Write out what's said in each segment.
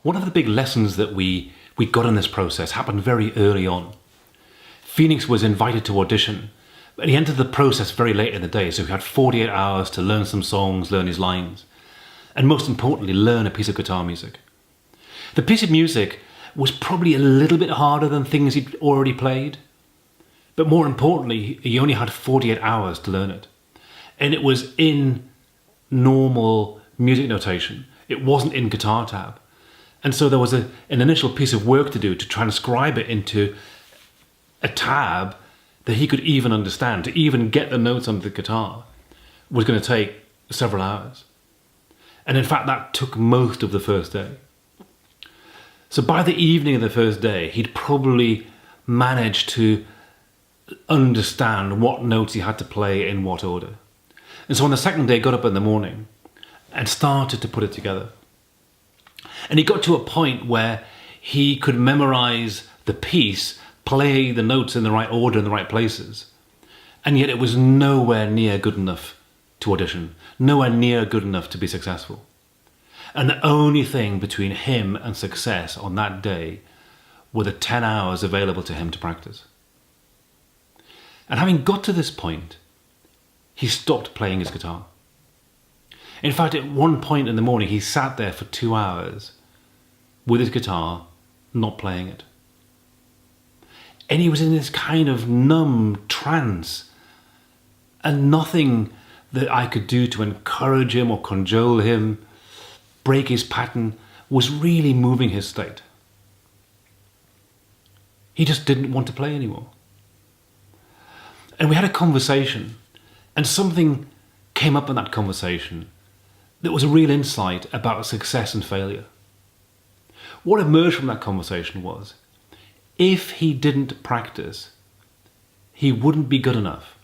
One of the big lessons that we got in this process happened very early on. Phoenix was invited to audition, but he entered the process very late in the day, so he had 48 hours to learn some songs, learn his lines, and most importantly, learn a piece of guitar music. The piece of music was probably a little bit harder than things he'd already played, but more importantly, he only had 48 hours to learn it. And it was in normal music notation. It wasn't in guitar tab. And so there was an initial piece of work to do to transcribe it into a tab that he could even understand. To even get the notes on the guitar was going to take several hours. And in fact, that took most of the first day. So by the evening of the first day, he'd probably managed to understand what notes he had to play in what order. And so on the second day, he got up in the morning and started to put it together. And he got to a point where he could memorize the piece, play the notes in the right order in the right places. And yet it was nowhere near good enough to audition, nowhere near good enough to be successful. And the only thing between him and success on that day were the 10 hours available to him to practice. And having got to this point, he stopped playing his guitar. In fact, at one point in the morning, he sat there for 2 hours with his guitar, not playing it. And he was in this kind of numb trance, and nothing that I could do to encourage him or cajole him, break his pattern, was really moving his state. He just didn't want to play anymore. And we had a conversation, and something came up in that conversation that was a real insight about success and failure. What emerged from that conversation was, if he didn't practice, he wouldn't be good enough.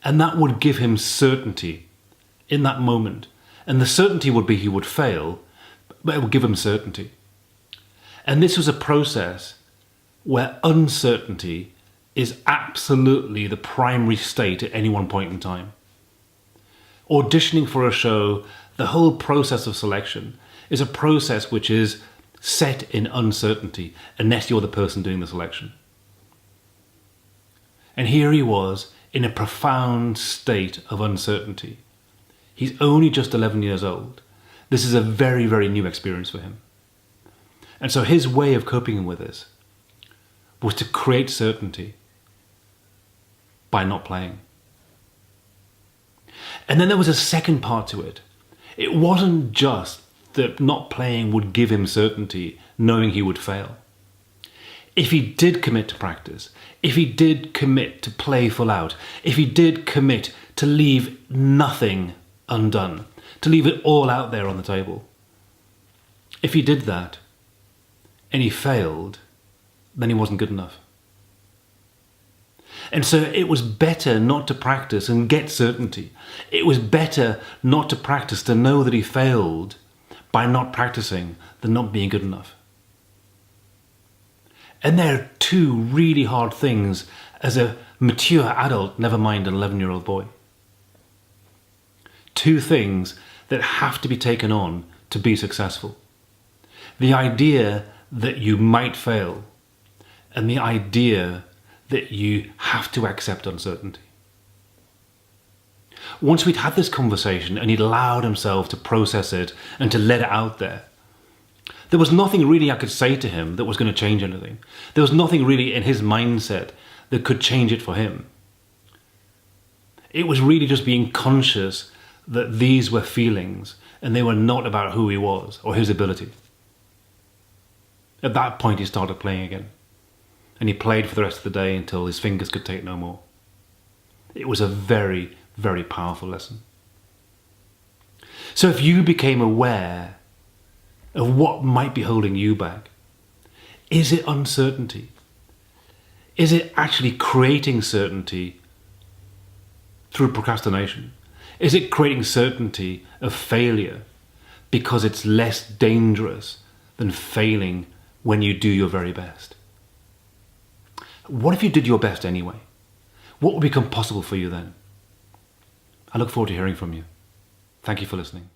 And that would give him certainty in that moment. And the certainty would be he would fail, but it would give him certainty. And this was a process where uncertainty is absolutely the primary state at any one point in time. Auditioning for a show, the whole process of selection is a process which is set in uncertainty unless you're the person doing the selection. And here he was in a profound state of uncertainty. He's only just 11 years old. This is a very, very new experience for him. And so his way of coping with this was to create certainty by not playing. And then there was a second part to it. It wasn't just that not playing would give him certainty, knowing he would fail. If he did commit to practice, if he did commit to play full out, if he did commit to leave nothing undone, to leave it all out there on the table, if he did that and he failed, then he wasn't good enough. And so it was better not to practice and get certainty. It was better not to practice to know that he failed by not practicing than not being good enough. And there are two really hard things as a mature adult, never mind an 11-year-old boy. Two things that have to be taken on to be successful. The idea that you might fail, and the idea that you have to accept uncertainty. Once we'd had this conversation and he'd allowed himself to process it and to let it out there, there was nothing really I could say to him that was going to change anything. There was nothing really in his mindset that could change it for him. It was really just being conscious that these were feelings and they were not about who he was or his ability. At that point he started playing again. And he played for the rest of the day until his fingers could take no more. It was a very, very powerful lesson. So if you became aware of what might be holding you back, is it uncertainty? Is it actually creating certainty through procrastination? Is it creating certainty of failure because it's less dangerous than failing when you do your very best? What if you did your best anyway? What would become possible for you then? I look forward to hearing from you. Thank you for listening.